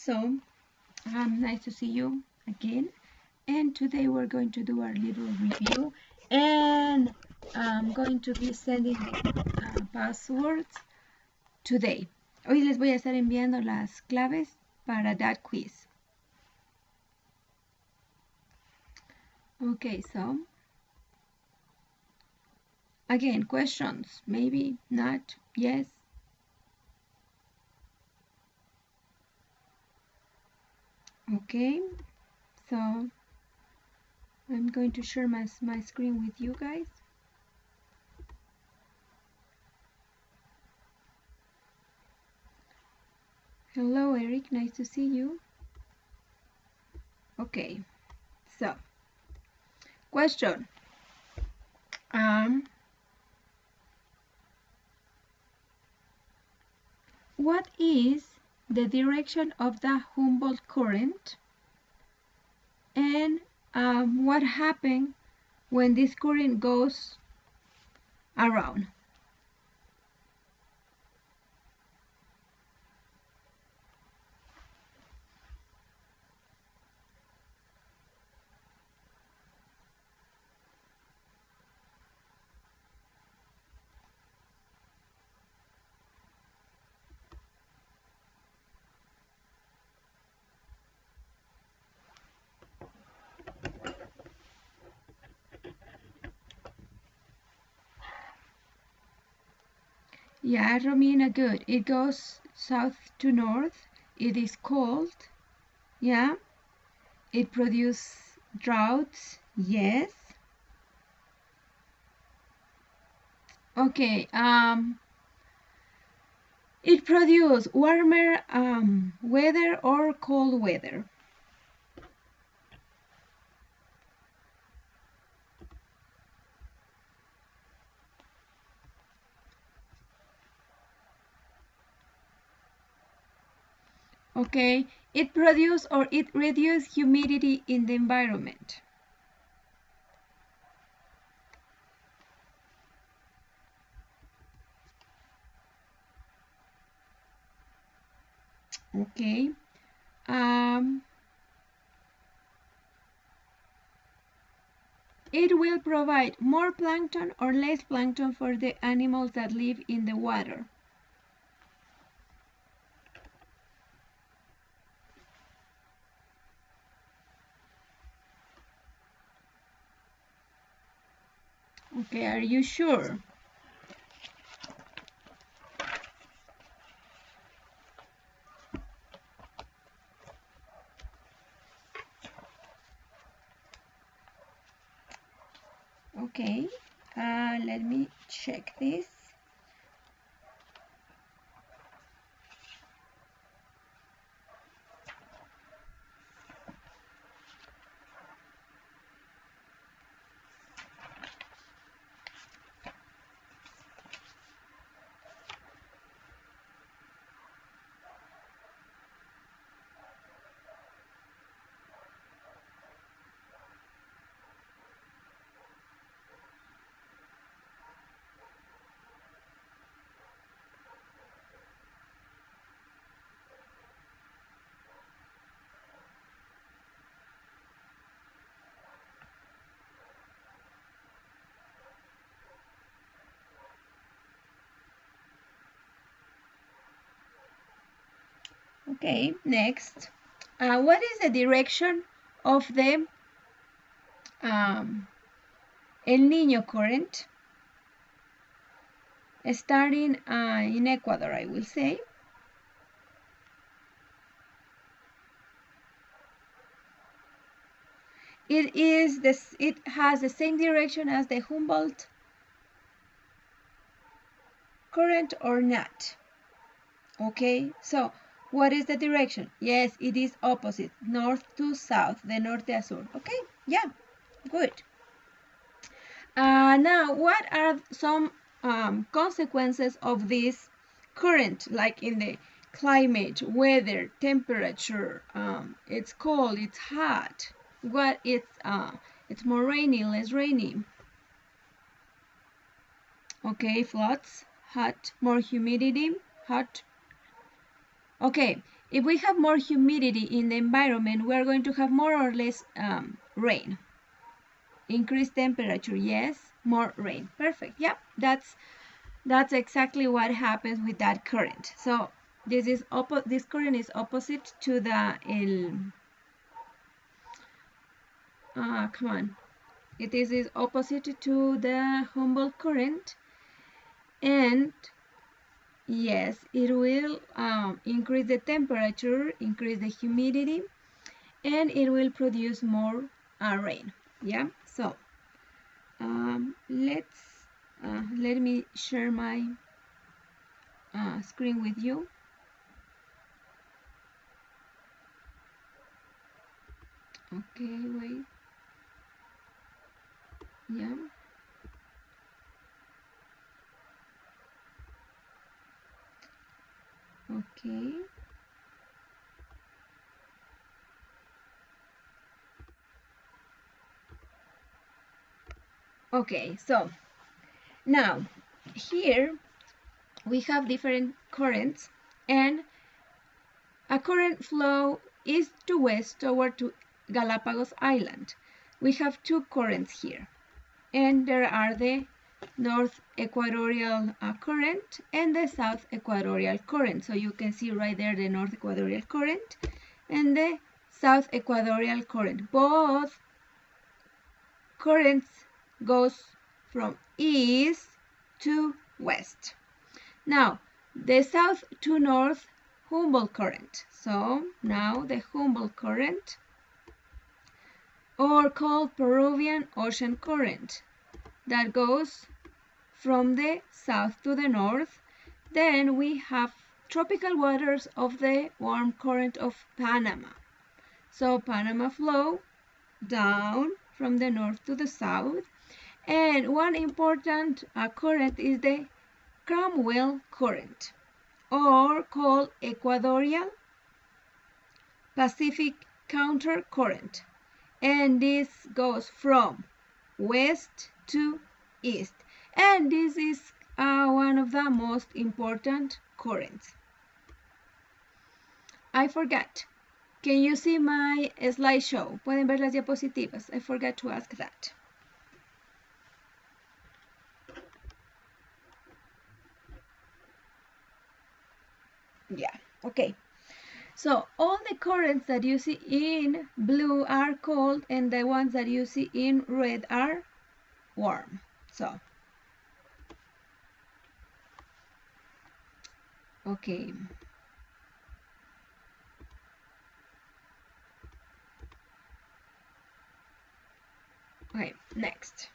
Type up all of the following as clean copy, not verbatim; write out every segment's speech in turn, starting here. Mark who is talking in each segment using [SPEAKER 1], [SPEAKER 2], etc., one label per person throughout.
[SPEAKER 1] So nice to see you again, and today we're going to do our little review, and I'm going to be sending the passwords today. Hoy les voy a estar enviando las claves para that quiz. Okay, so again, questions, maybe, not, yes. Okay, so I'm going to share my screen with you guys. Hello, Eric, nice to see you. Okay, so question. What is the direction of the Humboldt current, and what happens when this current goes around? Yeah, Romina, good. It goes south to north. It is cold. Yeah. It produces droughts. Yes. Okay. It produces warmer weather or cold weather. Okay, it produces or it reduces humidity in the environment. Okay. It will provide more plankton or less plankton for the animals that live in the water. Okay, are you sure? Okay, let me check this. Okay, next. What is the direction of the El Nino current? Starting in Ecuador, I will say. It has the same direction as the Humboldt current or not? Okay, so what is the direction? Yes, it is opposite, north to south, de norte a sur. Okay, yeah, good. Now, what are some consequences of this current, like in the climate, weather, temperature? It's cold, it's hot. What it's more rainy, less rainy. Okay, floods, hot, more humidity, hot. Okay, if we have more humidity in the environment, we are going to have more or less rain. Increased temperature, yes, more rain. Perfect. Yep, that's exactly what happens with that current. So this current is opposite to the come on. It is opposite to the Humboldt current, and yes, it will increase the temperature, increase the humidity, and it will produce more rain. Yeah. So let me share my screen with you. Okay, wait. Yeah. Okay. Okay, so now here we have different currents, and a current flow east to west toward to Galapagos Island. We have two currents here, and there are the North Equatorial Current and the South Equatorial Current. So you can see right there the North Equatorial Current and the South Equatorial Current. Both currents goes from east to west. Now, the south to north Humboldt Current. So now the Humboldt Current, or called Peruvian Ocean Current, that goes from the south to the north. Then we have tropical waters of the warm current of Panama. So Panama flow down from the north to the south. And one important current is the Cromwell Current, or called Equatorial Pacific Counter Current. And this goes from west to east. And this is one of the most important currents. I forgot. Can you see my slideshow? ¿Pueden ver las diapositivas? I forgot to ask that. Yeah, okay. So all the currents that you see in blue are cold, and the ones that you see in red are warm. So, okay. Okay, next.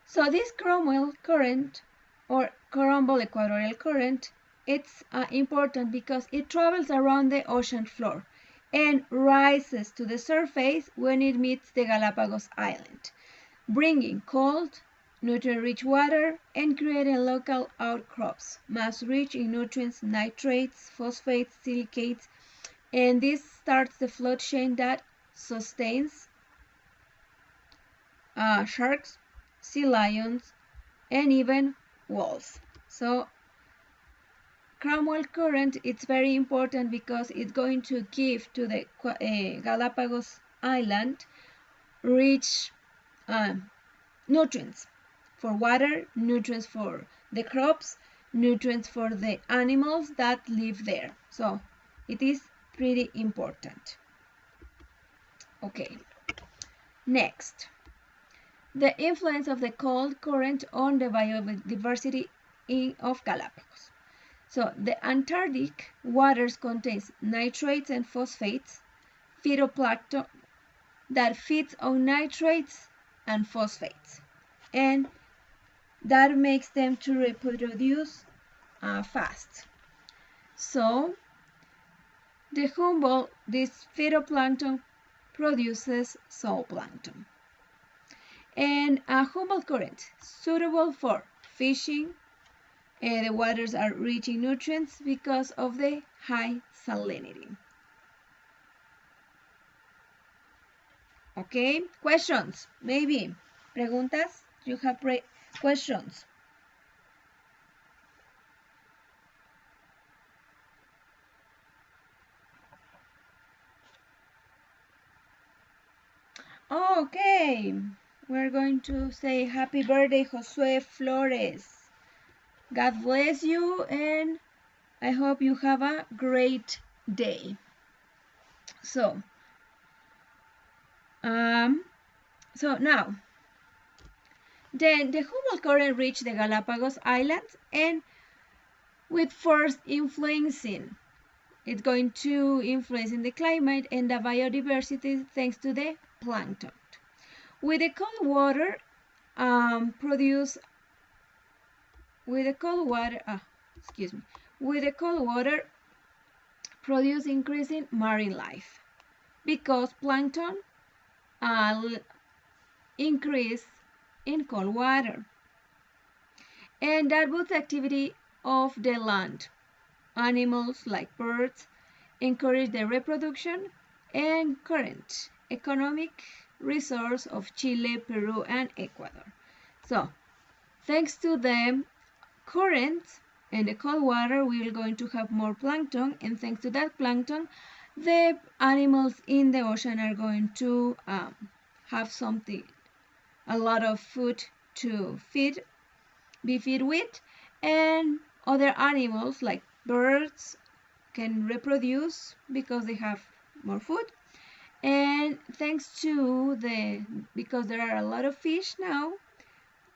[SPEAKER 1] So this Cromwell current, or Cromwell Equatorial Current, it's important because it travels around the ocean floor and rises to the surface when it meets the Galapagos Island, bringing cold, nutrient-rich water and creating local outcrops, mass rich in nutrients, nitrates, phosphates, silicates, and this starts the flood chain that sustains sharks, sea lions, and even whales. So Cromwell Current, it's very important because it's going to give to the Galapagos Island rich nutrients for water, nutrients for the crops, nutrients for the animals that live there. So it is pretty important. Okay, next. The influence of the cold current on the biodiversity of Galapagos. So the Antarctic waters contains nitrates and phosphates, phytoplankton that feeds on nitrates and phosphates, and that makes them to reproduce fast. So the Humboldt, this phytoplankton produces zooplankton. And a Humboldt current suitable for fishing. The waters are rich in nutrients because of the high salinity. Okay, questions? Maybe. Preguntas? You have questions? Okay, we're going to say happy birthday, Josue Flores. God bless you, and I hope you have a great day. So now, then the Humboldt Current reached the Galapagos Islands, and with first influencing, it's going to influence in the climate and the biodiversity thanks to the plankton. With the cold water, produce increasing marine life because plankton increase in cold water, and that boosts activity of the land. Animals like birds encourage the reproduction and current economic resource of Chile, Peru, and Ecuador. So, thanks to the current and the cold water, we are going to have more plankton, and thanks to that plankton, the animals in the ocean are going to have a lot of food to be fed with, and other animals like birds can reproduce because they have more food. And thanks to because there are a lot of fish now,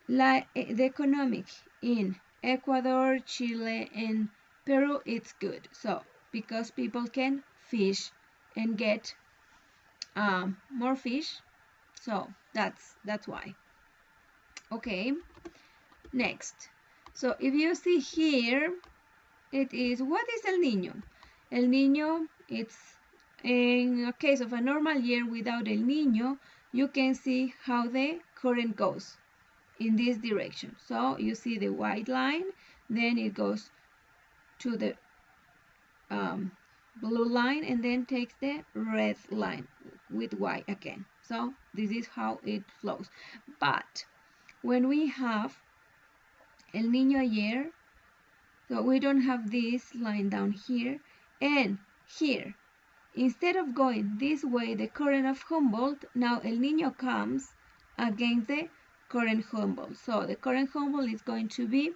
[SPEAKER 1] like the economic in Ecuador, Chile, and Peru, it's good. So because people can fish and get more fish, so that's why. Okay, next. So if you see here, it is, what is El Nino? El Nino, it's in a case of a normal year without El Nino, you can see how the current goes in this direction. So you see the white line, then it goes to the blue line, and then takes the red line with white again. So this is how it flows. But when we have El Nino year, so we don't have this line down here, and here, instead of going this way, the current of Humboldt, now El Nino comes against the current Humboldt. So the current Humboldt is going to be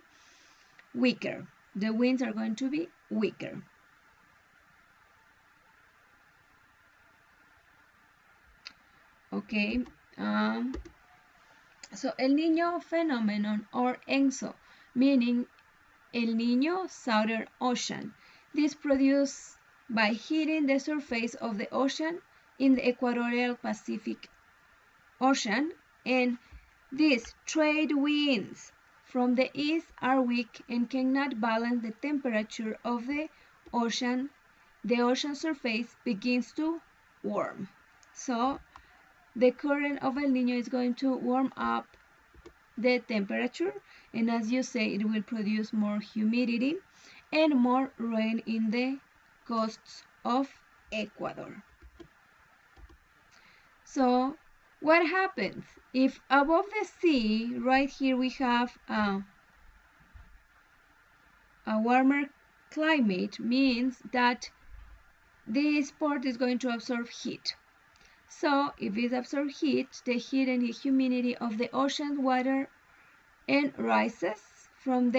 [SPEAKER 1] weaker. The winds are going to be weaker. Okay, so El Nino phenomenon, or ENSO, meaning El Nino Southern Ocean. This produced by heating the surface of the ocean in the equatorial Pacific Ocean, and these trade winds from the east are weak and cannot balance the temperature of the ocean. The ocean surface begins to warm. So the current of El Nino is going to warm up the temperature, and as you say, it will produce more humidity and more rain in the coasts of Ecuador. So what happens if above the sea, right here, we have a warmer climate? Means that this part is going to absorb heat. So if it absorbs heat, the heat and the humidity of the ocean water and rises from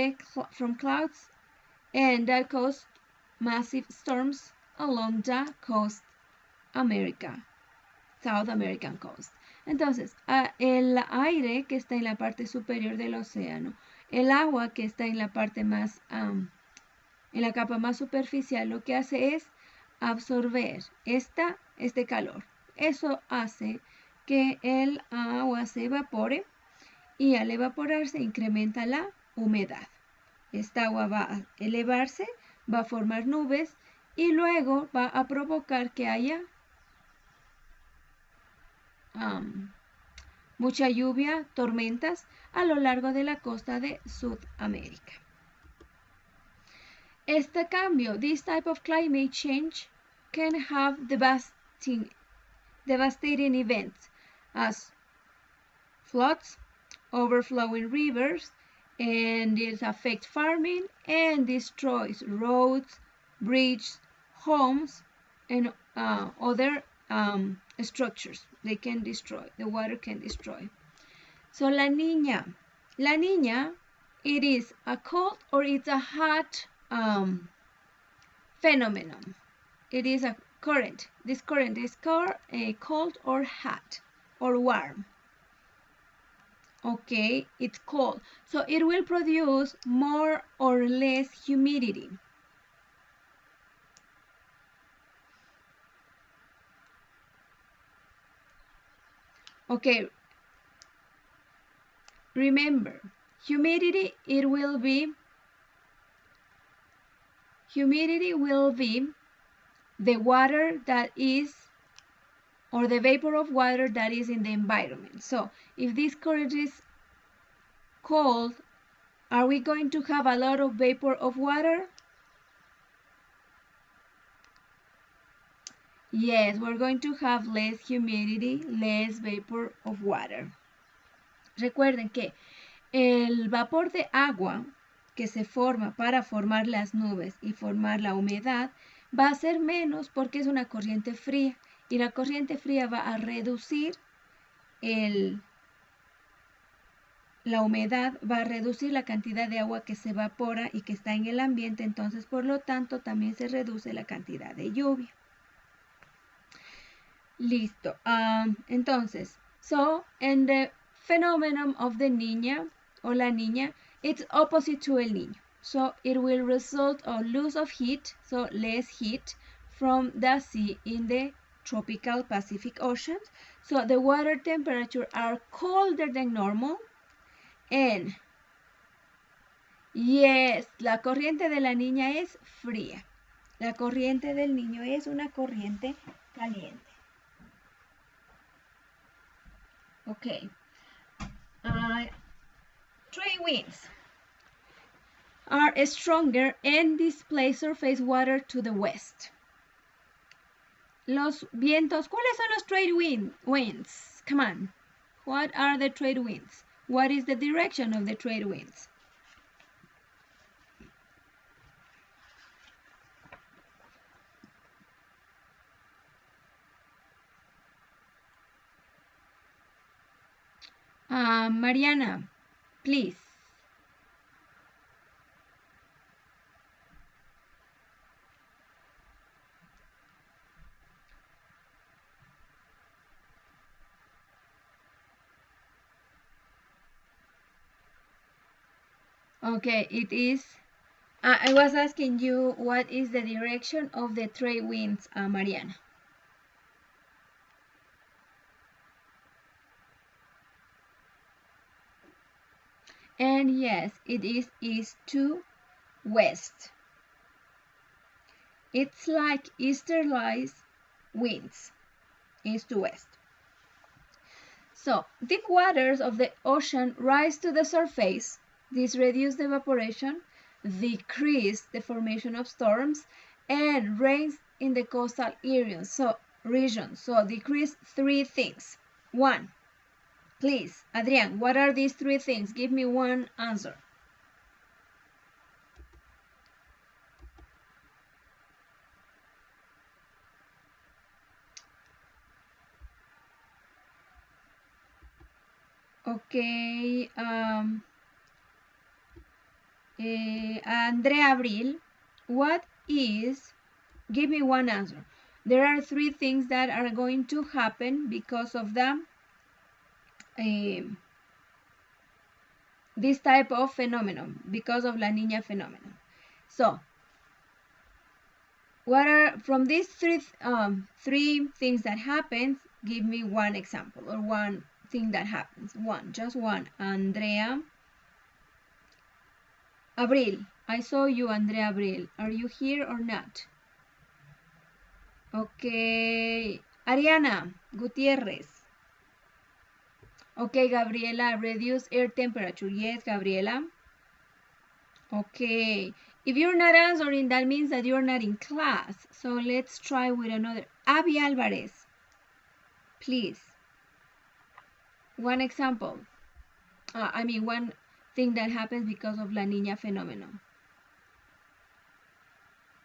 [SPEAKER 1] clouds, and that causes massive storms along the coast South American coast. Entonces, el aire que está en la parte superior del océano, el agua que está en la parte más, en la capa más superficial, lo que hace es absorber este calor. Eso hace que el agua se evapore, y al evaporarse incrementa la humedad. Esta agua va a elevarse, va a formar nubes y luego va a provocar que haya mucha lluvia, tormentas a lo largo de la costa de Sudamérica. Este cambio, this type of climate change, can have devastating events as floods, overflowing rivers, and it affects farming and destroys roads, bridges, homes, and other structures They can destroy. The water can destroy. So La Niña. La Niña, it is a cold or it's a hot phenomenon. It is a current. This current is called cold or hot or warm. Okay, it's cold. So it will produce more or less humidity. Okay, remember, humidity will be the water that is, or the vapor of water that is in the environment. So if this current is cold, are we going to have a lot of vapor of water? Yes, we're going to have less humidity, less vapor of water. Recuerden que el vapor de agua que se forma para formar las nubes y formar la humedad va a ser menos porque es una corriente fría y la corriente fría va a reducir la humedad, va a reducir la cantidad de agua que se evapora y que está en el ambiente, entonces por lo tanto también se reduce la cantidad de lluvia. Listo. Entonces, so in the phenomenon of the niña or la niña, it's opposite to el niño. So it will result on loss of heat, so less heat from the sea in the tropical Pacific Oceans. So the water temperature are colder than normal. And yes, la corriente de la niña es fría. La corriente del niño es una corriente caliente. Okay. Trade winds are stronger and displace surface water to the west. Los vientos, ¿cuáles son los trade winds? Come on. What are the trade winds? What is the direction of the trade winds? Mariana, please. Okay, it is. I was asking you what is the direction of the trade winds, Mariana. And yes, it is east to west. It's like easterlies winds, east to west. So, deep waters of the ocean rise to the surface. This reduces the evaporation, decrease the formation of storms, and rains in the coastal areas. So, decrease 3 things. 1. Please, Adrián, what are these 3 things? Give me one answer. Okay, Andrea Abril, what is, give me one answer. There are 3 things that are going to happen because of the this type of phenomenon, because of La Niña phenomenon. So, what are, from these 3 things that happens, give me one example or one thing that happens. One, just one. Andrea Abril, I saw you, Andrea Abril. Are you here or not? Okay, Ariana Gutierrez. Okay, Gabriela, reduce air temperature. Yes, Gabriela. Okay, if you're not answering, that means that you're not in class. So let's try with another. Abby Alvarez, please. One example. One thing that happens because of La Niña phenomenon.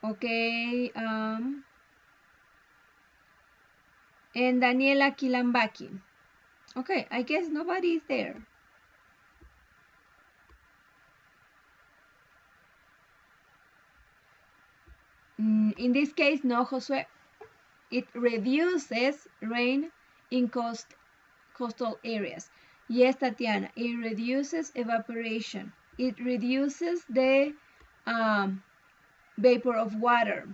[SPEAKER 1] Okay, and Daniela Kilambaki. Okay, I guess nobody is there. In this case, no, Josue. It reduces rain in coastal areas. Yes, Tatiana, it reduces evaporation. It reduces the vapor of water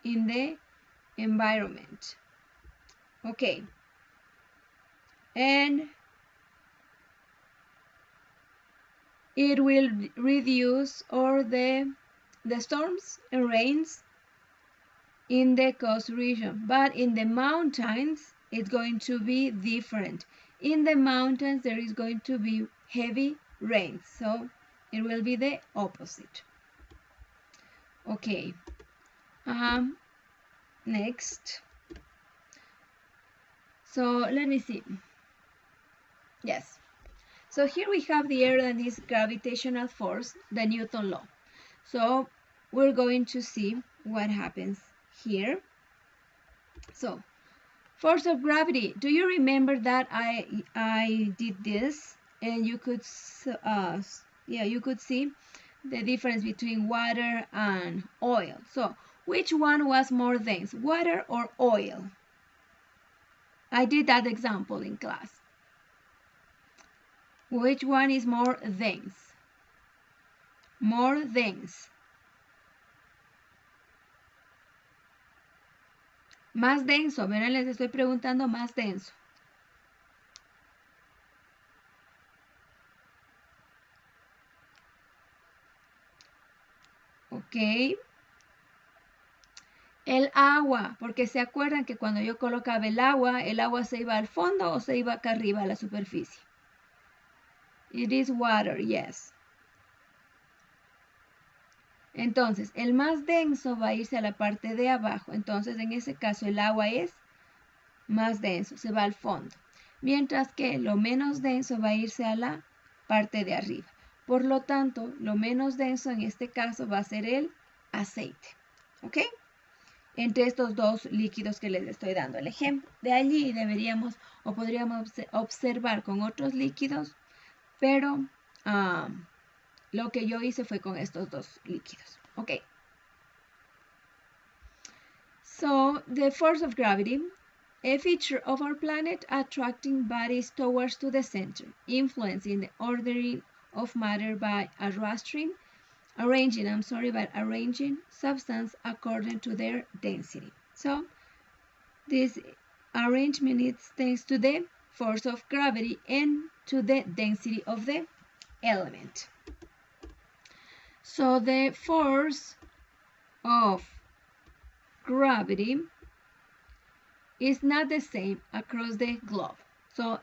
[SPEAKER 1] in the environment. Okay. And it will reduce all the storms and rains in the coast region, but in the mountains it's going to be different. In the mountains there is going to be heavy rain, so it will be the opposite. Okay, next. So let me see. Yes, so here we have the air and its gravitational force, the Newton law. So we're going to see what happens here. So force of gravity, do you remember that I did this and you could you could see the difference between water and oil. So which one was more dense, water or oil? I did that example in class. Which one is more dense? More dense. Más denso, verán, les estoy preguntando más denso. Ok. El agua, porque se acuerdan que cuando yo colocaba el agua se iba al fondo o se iba acá arriba a la superficie. It is water, yes. Entonces, el más denso va a irse a la parte de abajo. Entonces, en ese caso, el agua es más denso, se va al fondo. Mientras que lo menos denso va a irse a la parte de arriba. Por lo tanto, lo menos denso en este caso va a ser el aceite. ¿Ok? Entre estos dos líquidos que les estoy dando el ejemplo. De allí deberíamos o podríamos observar con otros líquidos, pero lo que yo hice fue con estos dos líquidos. Okay. So, the force of gravity, a feature of our planet attracting bodies towards to the center, influencing the ordering of matter by arranging substance according to their density. So, this arrangement is thanks to the force of gravity and to the density of the element. So the force of gravity is not the same across the globe. So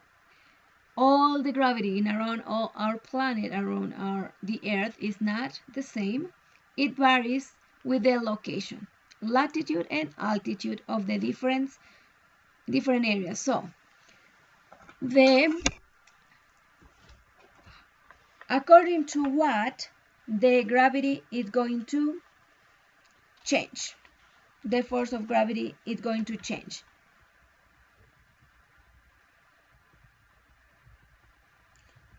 [SPEAKER 1] all the gravity around all our planet, around the Earth, is not the same. It varies with the location, latitude and altitude of the different areas. So according to what the gravity is going to change. The force of gravity is going to change.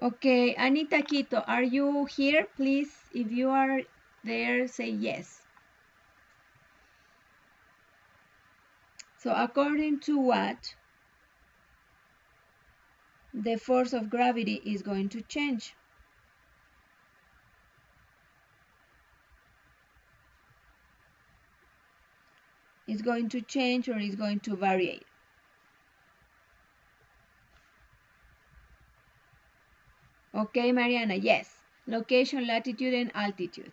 [SPEAKER 1] Okay, Anita Quito, are you here? Please, if you are there, say yes. So according to what the force of gravity is going to change. Is going to change or is going to vary? Okay, Mariana, yes. Location, latitude, and altitude.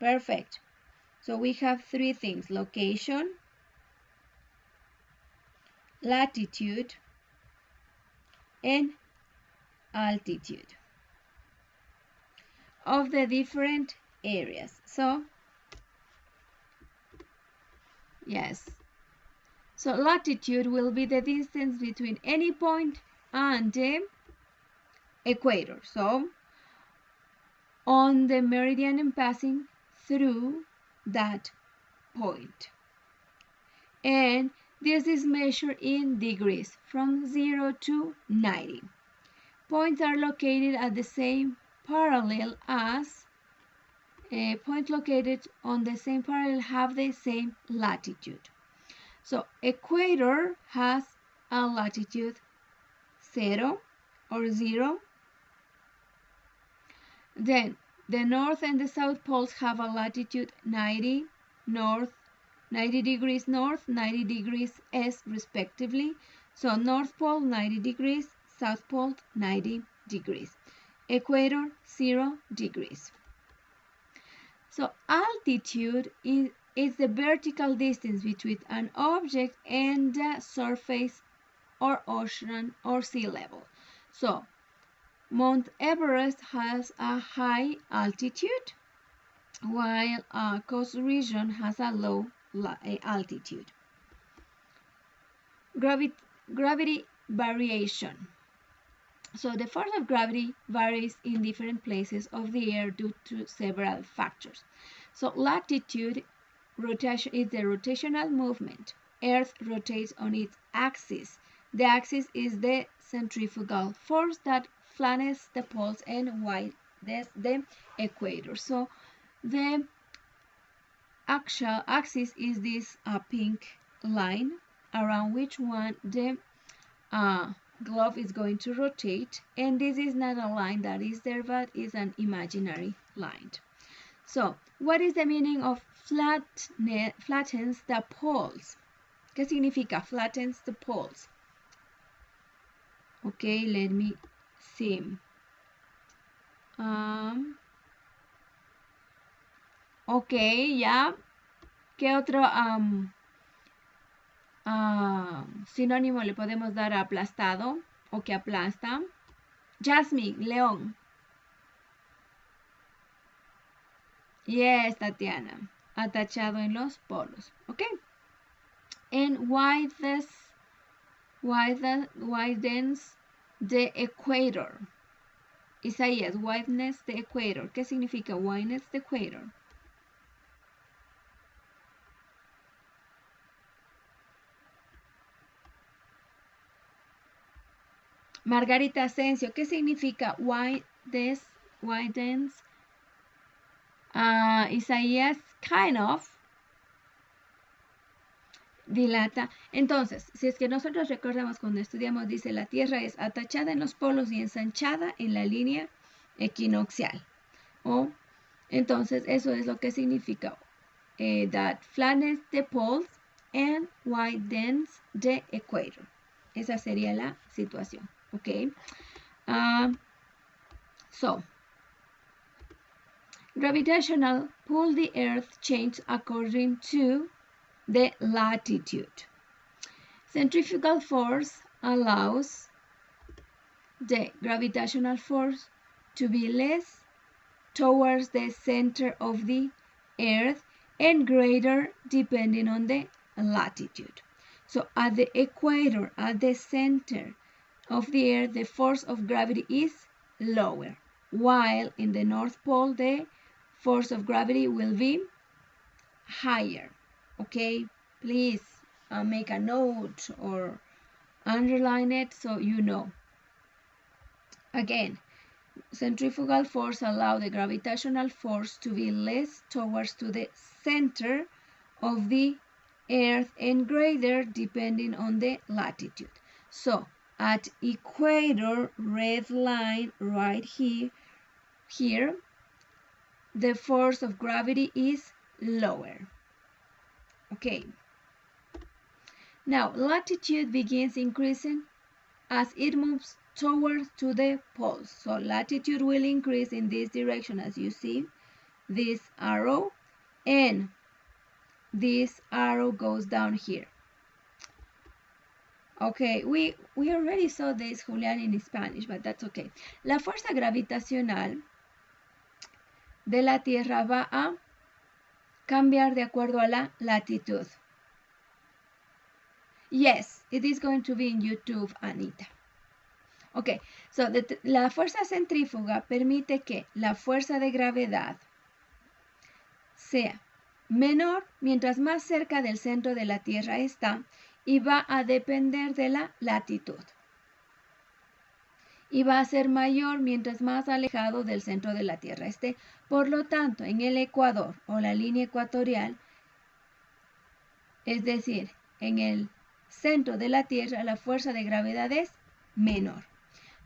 [SPEAKER 1] Perfect. So we have three things: location, latitude, and altitude of the different areas. So yes. So latitude will be the distance between any point and the equator. So on the meridian and passing through that point. And This is measured in degrees from 0 to 90. Points are located at the same parallel as points located on the same parallel have the same latitude. So equator has a latitude 0 or 0. Then the north and the south poles have a latitude 90 degrees north, 90 degrees east respectively. So north pole 90 degrees, south pole 90 degrees. Equator 0 degrees. So altitude is the vertical distance between an object and the surface or ocean or sea level. So Mount Everest has a high altitude, while a coast region has a low altitude. Gravity variation. So the force of gravity varies in different places of the earth due to several factors. So latitude rotation is the rotational movement. Earth rotates on its axis. The axis is the centrifugal force that flattens the poles and widens the equator. So the actual axis is this pink line around which one the globe is going to rotate, and this is not a line that is there, but is an imaginary line. So what is the meaning of flattens the poles? ¿Qué significa flattens the poles? Okay, let me see. Okay, ya. ¿Qué otro sinónimo le podemos dar a aplastado o que aplasta? Jasmine, León. Yes, Tatiana. Atachado en los polos. Okay. And widens the equator. Isaías, widens the equator. ¿Qué significa widens the equator? Margarita Asensio, ¿qué significa widens? Isaías, kind of. Dilata. Entonces, si es que nosotros recordamos cuando estudiamos, dice la Tierra es atachada en los polos y ensanchada en la línea equinoccial. Entonces, eso es lo que significa that flattens the poles and widens the equator. Esa sería la situación. Okay. So, gravitational pull the Earth changes according to the latitude. Centrifugal force allows the gravitational force to be less towards the center of the Earth and greater depending on the latitude. So at the equator, at the center of the Earth, the force of gravity is lower, while in the North Pole, the force of gravity will be higher. Okay, please make a note or underline it so you know. Again, centrifugal force allows the gravitational force to be less towards to the center of the Earth and greater depending on the latitude. So at equator, red line right here, the force of gravity is lower. Okay. Now latitude begins increasing as it moves towards to the poles. So latitude will increase in this direction as you see this arrow, and this arrow goes down here. Okay, we already saw this, Julián, in Spanish, but that's okay. La fuerza gravitacional de la Tierra va a cambiar de acuerdo a la latitud. Yes, it is going to be in YouTube, Anita. Okay, so la fuerza centrífuga permite que la fuerza de gravedad sea menor mientras más cerca del centro de la Tierra está y va a depender de la latitud. Y va a ser mayor mientras más alejado del centro de la Tierra esté. Por lo tanto, en el ecuador o la línea ecuatorial, es decir, en el centro de la Tierra, la fuerza de gravedad es menor.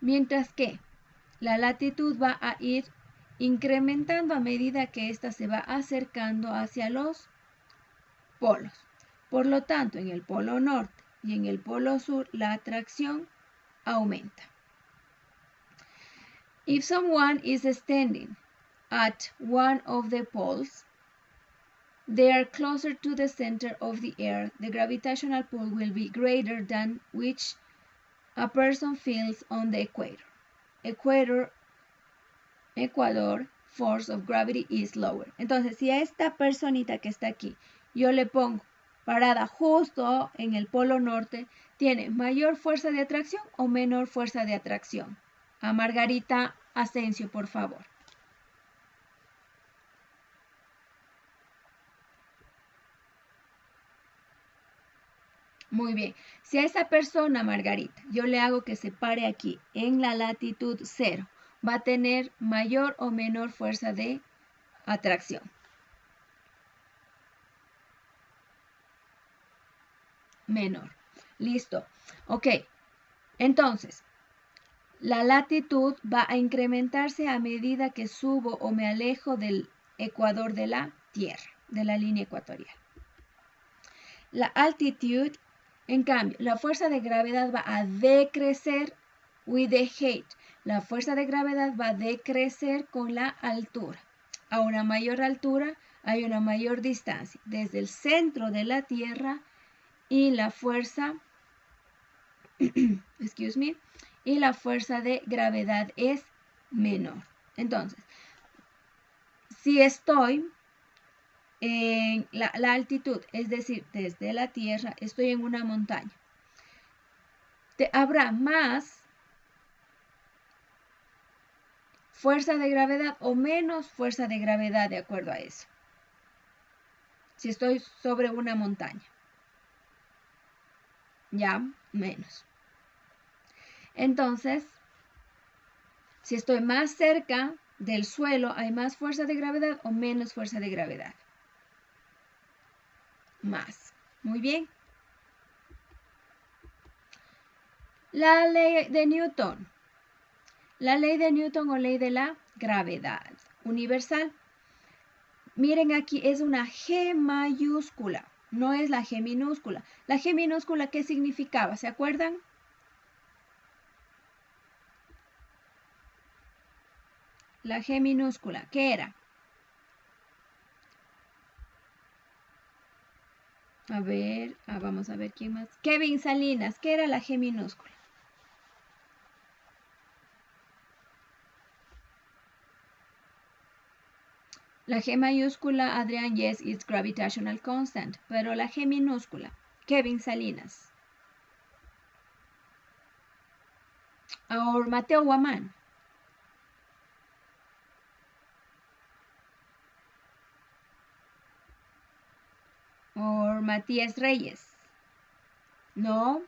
[SPEAKER 1] Mientras que la latitud va a ir incrementando a medida que ésta se va acercando hacia los polos. Por lo tanto, en el polo norte y en el polo sur, la atracción aumenta. If someone is standing at one of the poles, they are closer to the center of the earth. The gravitational pull will be greater than which a person feels on the equator. Ecuador, force of gravity is lower. Entonces, si a esta personita que está aquí, yo le pongo parada justo en el polo norte, ¿tiene mayor fuerza de atracción o menor fuerza de atracción? A Margarita Asensio, por favor. Muy bien. Si a esa persona, Margarita, yo le hago que se pare aquí en la latitud 0, va a tener mayor o menor fuerza de atracción. Menor. Listo. Ok. Entonces, la latitud va a incrementarse a medida que subo o me alejo del ecuador de la Tierra, de la línea ecuatorial. La altitud, en cambio, la fuerza de gravedad va a decrecer with the height. La fuerza de gravedad va a decrecer con la altura. A una mayor altura hay una mayor distancia desde el centro de la Tierra y la fuerza, y la fuerza de gravedad es menor. Entonces, si estoy en la altitud, es decir, desde la Tierra, estoy en una montaña, habrá más fuerza de gravedad o menos fuerza de gravedad de acuerdo a eso. Si estoy sobre una montaña, ya menos. Entonces, si estoy más cerca del suelo, ¿hay más fuerza de gravedad o menos fuerza de gravedad? Más. Muy bien. La ley de Newton. La ley de Newton o ley de la gravedad universal. Miren aquí, es una G mayúscula, no es la G minúscula. La G minúscula, ¿qué significaba? ¿Se acuerdan? La G minúscula, ¿qué era? A ver, vamos a ver quién más. Kevin Salinas, ¿qué era la G minúscula? La G mayúscula, Adrián, yes, it's gravitational constant. Pero la G minúscula, Kevin Salinas. Ahora, Mateo Guamán. O Matías Reyes. No.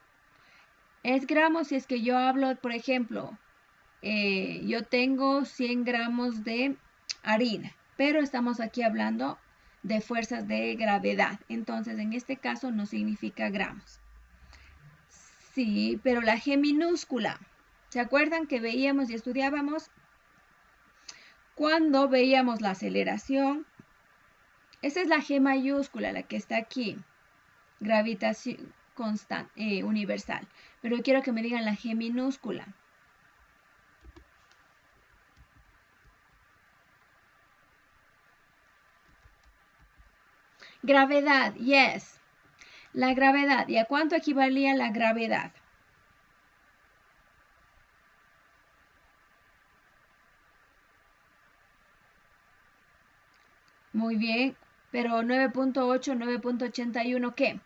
[SPEAKER 1] Es gramos si es que yo hablo, por ejemplo, yo tengo 100 gramos de harina, pero estamos aquí hablando de fuerzas de gravedad. Entonces, en este caso no significa gramos. Sí, pero la G minúscula, ¿se acuerdan que veíamos y estudiábamos cuando veíamos la aceleración? Esa es la G mayúscula, la que está aquí, gravitación constante, universal. Pero quiero que me digan la G minúscula. Gravedad, yes. La gravedad. ¿Y a cuánto equivalía la gravedad? Muy bien, pero 9.8, 9.81, ¿qué?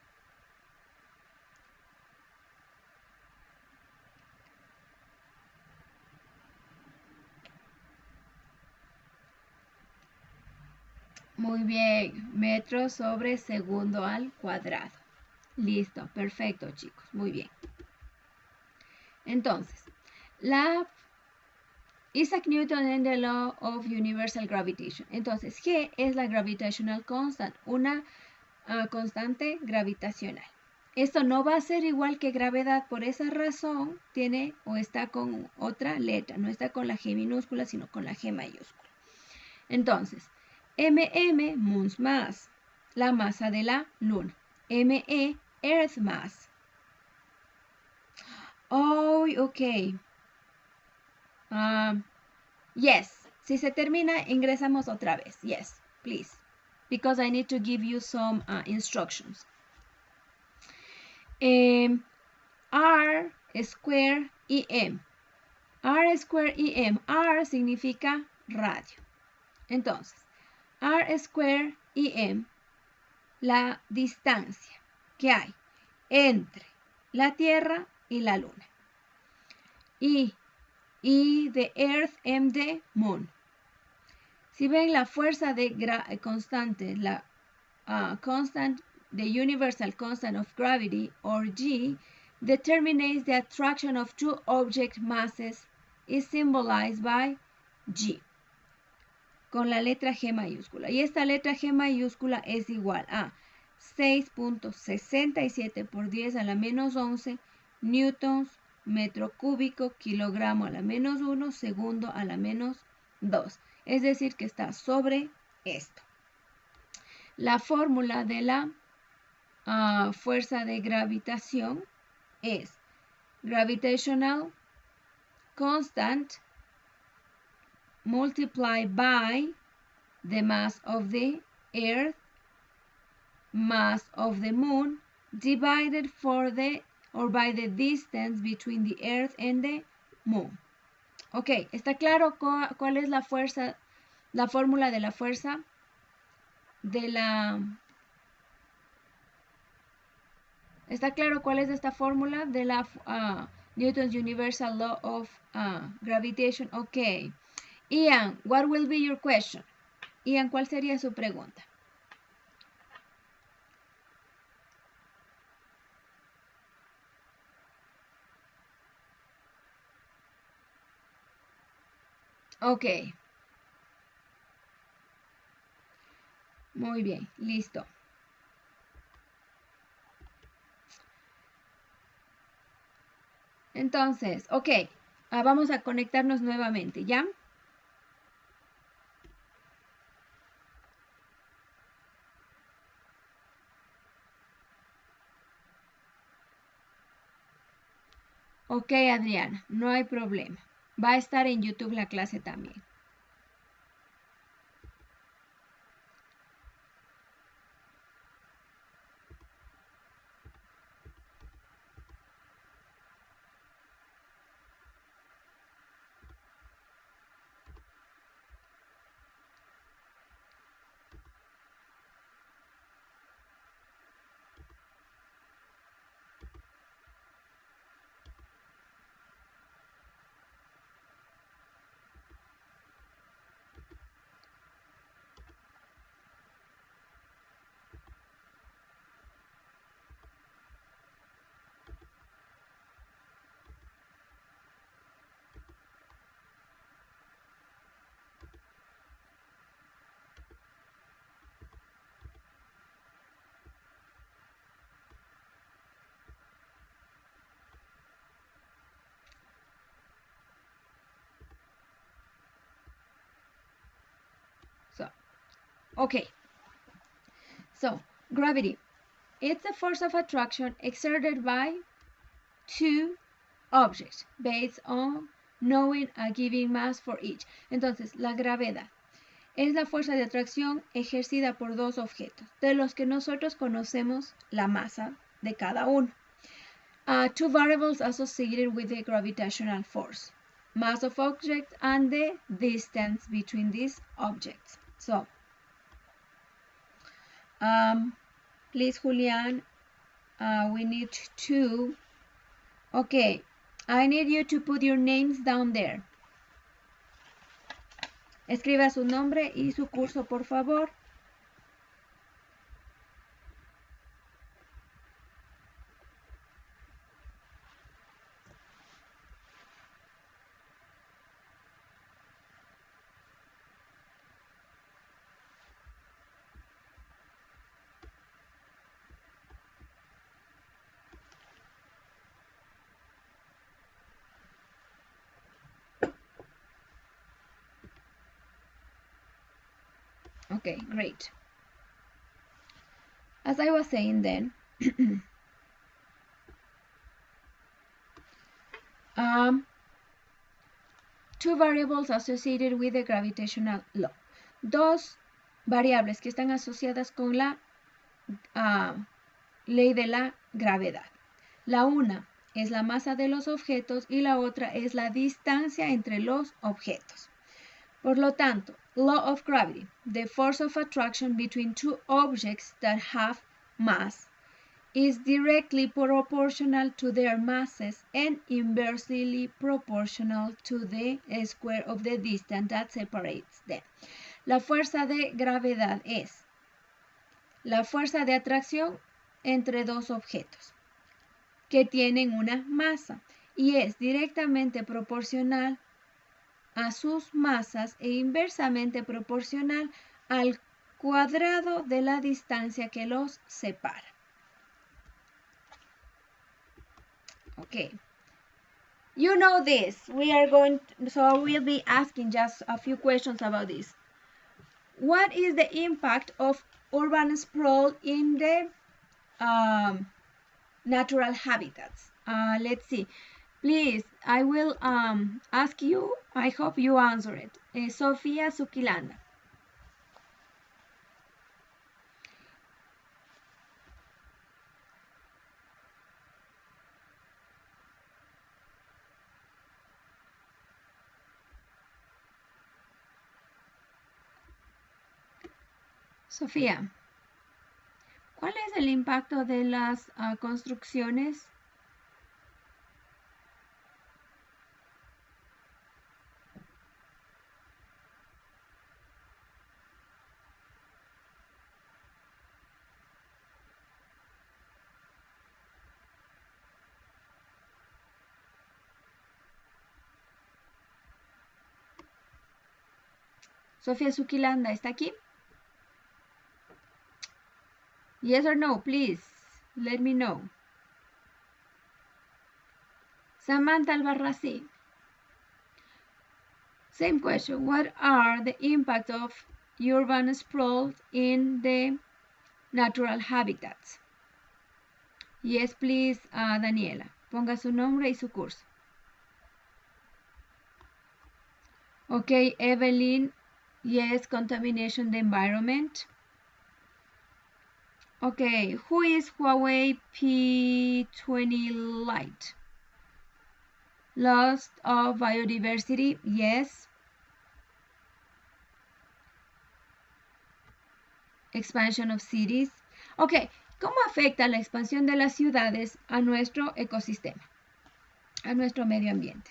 [SPEAKER 1] Muy bien, metros sobre segundo al cuadrado. Listo, perfecto, chicos, muy bien. Entonces, Isaac Newton and the Law of Universal Gravitation. Entonces, G es la gravitational constant, una constante gravitacional. Esto no va a ser igual que gravedad, por esa razón tiene o está con otra letra, no está con la G minúscula, sino con la G mayúscula. Entonces, mm, moon's mass, la masa de la luna. me, earth mass. Oh, ok. Yes. Si se termina, ingresamos otra vez. Yes, please. Because I need to give you some instructions. R square EM. R square EM. R significa radio. Entonces, R square EM, la distancia que hay entre la Tierra y la Luna. Y de Earth, M de Moon. Si ven la fuerza de constante, la constant, the universal constant of gravity, or G, determines the attraction of two object masses is symbolized by G, con la letra G mayúscula. Y esta letra G mayúscula es igual a 6.67 por 10 a la menos 11 newtons metro cúbico, kilogramo a la menos 1, segundo a la menos 2. Es decir, que está sobre esto. La fórmula de la fuerza de gravitación es gravitational constant multiplied by the mass of the earth, mass of the moon, divided by the distance between the earth and the moon. Ok, ¿está claro cuál es la fuerza, la fórmula de la fuerza de la... ¿Está claro cuál es esta fórmula de la Newton's Universal Law of Gravitation? Ok. Ian, what will be your question? Ian, ¿cuál sería su pregunta? Ok. Muy bien, listo. Entonces, ok, vamos a conectarnos nuevamente, ¿ya? Ok, Adriana, no hay problema. Va a estar en YouTube la clase también. Okay, so gravity, it's the force of attraction exerted by two objects based on knowing a given mass for each. Entonces, la gravedad es la fuerza de atracción ejercida por dos objetos, de los que nosotros conocemos la masa de cada uno. Two variables associated with the gravitational force, mass of objects and the distance between these objects. So, please, Julian, we need to... Okay, I need you to put your names down there. Escriba su nombre y su curso, por favor. Okay, great. As I was saying then, two variables associated with the gravitational law. Dos variables que están asociadas con la ley de la gravedad. La una es la masa de los objetos y la otra es la distancia entre los objetos. Por lo tanto, law of gravity, the force of attraction between two objects that have mass, is directly proportional to their masses and inversely proportional to the square of the distance that separates them. La fuerza de gravedad es la fuerza de atracción entre dos objetos que tienen una masa y es directamente proporcional a sus masas e inversamente proporcional al cuadrado de la distancia que los separa. Okay. You know this. So we'll be asking just a few questions about this. What is the impact of urban sprawl in the natural habitats? Let's see. Please, I will ask you. I hope you answer it. Sofía Sukilanda. Sofía, ¿cuál es el impacto de las construcciones? Sofía Sukilanda, ¿está aquí? Yes or no, please, let me know. Samantha Albarracín. Same question. What are the impact of urban sprawl in the natural habitats? Yes, please, Daniela. Ponga su nombre y su curso. Okay, Evelyn. Yes, contamination the environment. Okay, who is Huawei P20 Lite? Loss of biodiversity, yes. Expansion of cities. Okay, ¿cómo afecta la expansión de las ciudades a nuestro ecosistema, a nuestro medio ambiente?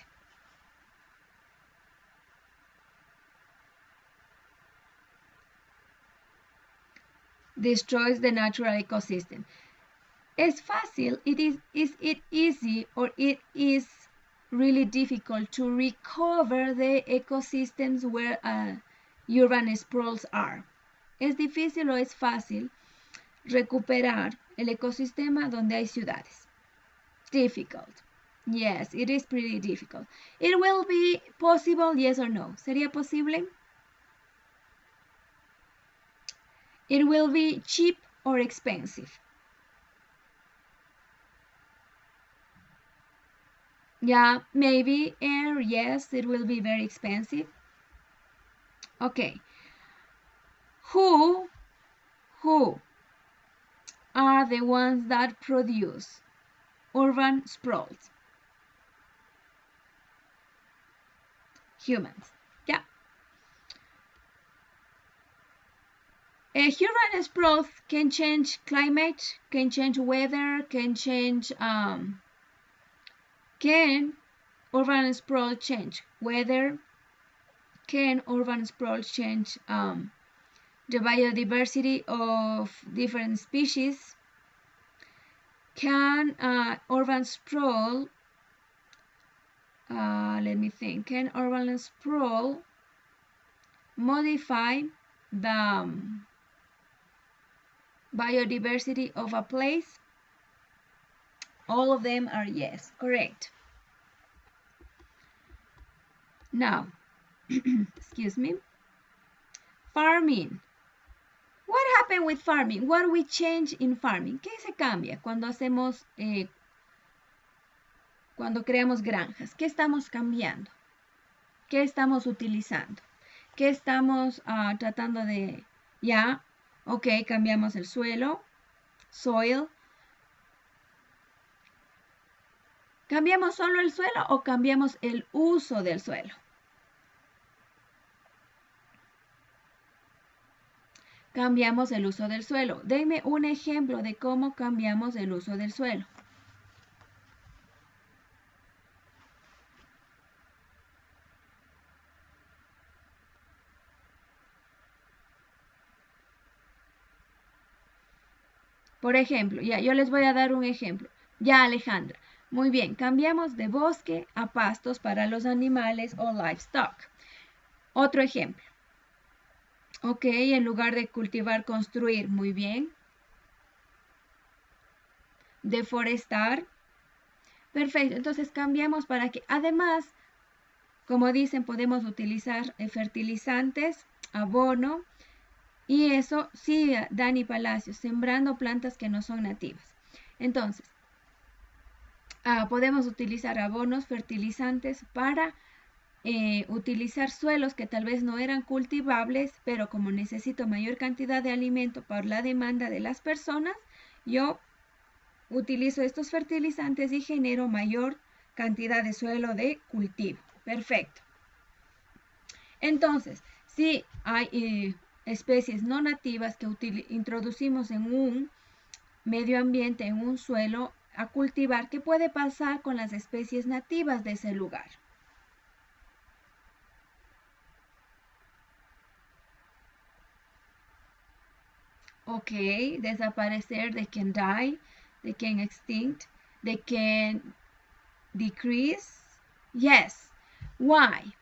[SPEAKER 1] Destroys the natural ecosystem. Es fácil, is it easy or it is really difficult to recover the ecosystems where urban sprawls are? ¿Es difícil o es fácil recuperar el ecosistema donde hay ciudades? Difficult. Yes, it is pretty difficult. It will be possible, yes or no? ¿Sería posible? It will be cheap or expensive? Yeah, maybe air, yes, it will be very expensive. Okay. Who are the ones that produce urban sprawls? Humans. Yeah. Urban sprawls can change climate, can change weather, can change can urban sprawl change weather? Can urban sprawl change the biodiversity of different species? Can urban sprawl, let me think, can urban sprawl modify the biodiversity of a place? All of them are yes, correct. Now, excuse me, farming What happened with farming? What we change in farming? ¿Qué se cambia cuando hacemos, cuando creamos granjas? ¿Qué estamos cambiando? ¿Qué estamos utilizando? ¿Qué estamos tratando de, ya, ok, cambiamos el suelo, soil. ¿Cambiamos solo el suelo o cambiamos el uso del suelo? Cambiamos el uso del suelo. Denme un ejemplo de cómo cambiamos el uso del suelo. Por ejemplo, ya yo les voy a dar un ejemplo. Ya, Alejandra. Muy bien, cambiamos de bosque a pastos para los animales o livestock. Otro ejemplo. Ok, en lugar de cultivar, construir. Muy bien. Deforestar. Perfecto, entonces cambiamos para que, además, como dicen, podemos utilizar fertilizantes, abono, y eso, sí, Dani Palacios, sembrando plantas que no son nativas. Entonces, podemos utilizar abonos, fertilizantes para utilizar suelos que tal vez no eran cultivables, pero como necesito mayor cantidad de alimento por la demanda de las personas, yo utilizo estos fertilizantes y genero mayor cantidad de suelo de cultivo. Perfecto. Entonces, si hay especies no nativas que introducimos en un medio ambiente, en un suelo a cultivar, ¿qué puede pasar con las especies nativas de ese lugar? Ok, desaparecer, they can die, they can extinct, they can decrease. Yes. Why?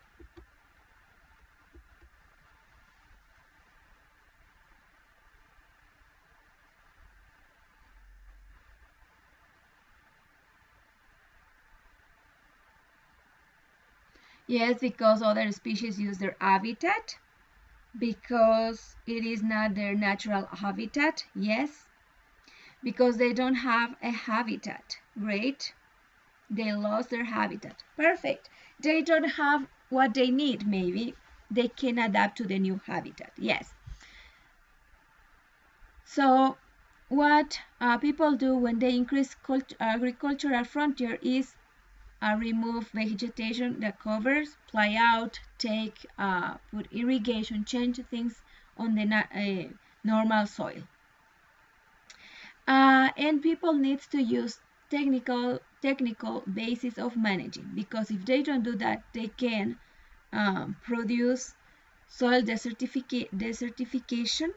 [SPEAKER 1] Yes, because other species use their habitat, because it is not their natural habitat. Yes, because they don't have a habitat. Great. They lost their habitat. Perfect. They don't have what they need, maybe. They can adapt to the new habitat. Yes. So what people do when they increase agricultural frontier is remove vegetation that covers, ply out, take, put irrigation, change things on the normal soil. And people need to use technical basis of managing, because if they don't do that, they can produce soil desertification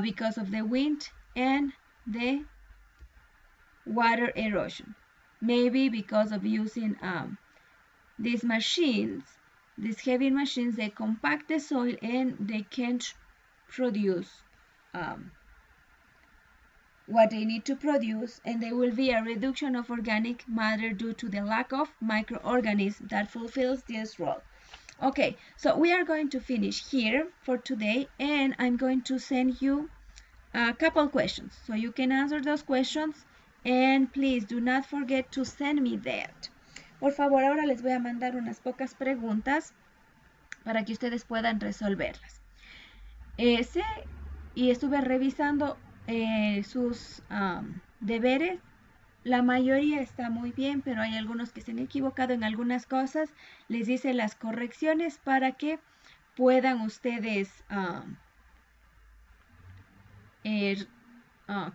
[SPEAKER 1] because of the wind and the water erosion. Maybe because of using these machines, these heavy machines, they compact the soil and they can't produce what they need to produce, and there will be a reduction of organic matter due to the lack of microorganisms that fulfills this role. Okay, so we are going to finish here for today, and I'm going to send you a couple questions so you can answer those questions, and please do not forget to send me that. Por favor, ahora les voy a mandar unas pocas preguntas para que ustedes puedan resolverlas. Y estuve revisando sus deberes. La mayoría está muy bien, pero hay algunos que se han equivocado en algunas cosas. Les hice las correcciones para que puedan ustedes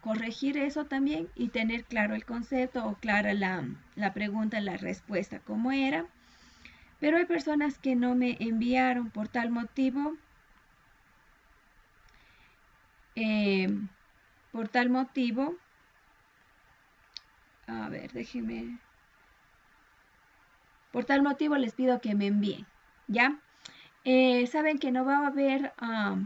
[SPEAKER 1] corregir eso también y tener claro el concepto o clara la pregunta, la respuesta, cómo era. Pero hay personas que no me enviaron por tal motivo. A ver, déjenme. Por tal motivo les pido que me envíen, ¿ya? Saben que no va a haber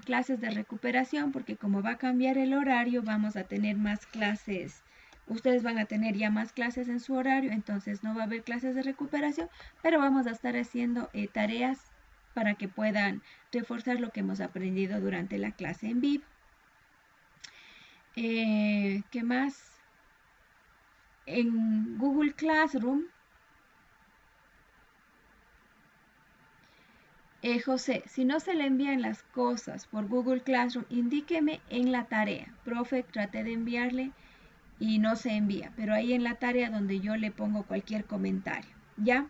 [SPEAKER 1] clases de recuperación porque como va a cambiar el horario, vamos a tener más clases. Ustedes van a tener ya más clases en su horario, entonces no va a haber clases de recuperación, pero vamos a estar haciendo tareas para que puedan reforzar lo que hemos aprendido durante la clase en vivo, ¿Qué más? En Google Classroom, José, si no se le envían las cosas por Google Classroom, indíqueme en la tarea. Profe, traté de enviarle y no se envía, pero ahí en la tarea donde yo le pongo cualquier comentario, ¿ya?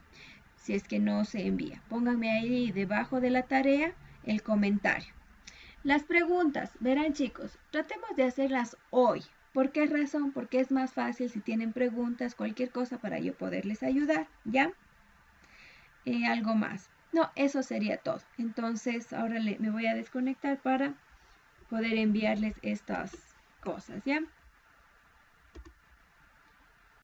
[SPEAKER 1] Si es que no se envía, pónganme ahí debajo de la tarea el comentario. Las preguntas, verán chicos, tratemos de hacerlas hoy. ¿Por qué razón? Porque es más fácil si tienen preguntas, cualquier cosa para yo poderles ayudar, ¿ya? Algo más. No, eso sería todo. Entonces, ahora me voy a desconectar para poder enviarles estas cosas, ¿ya?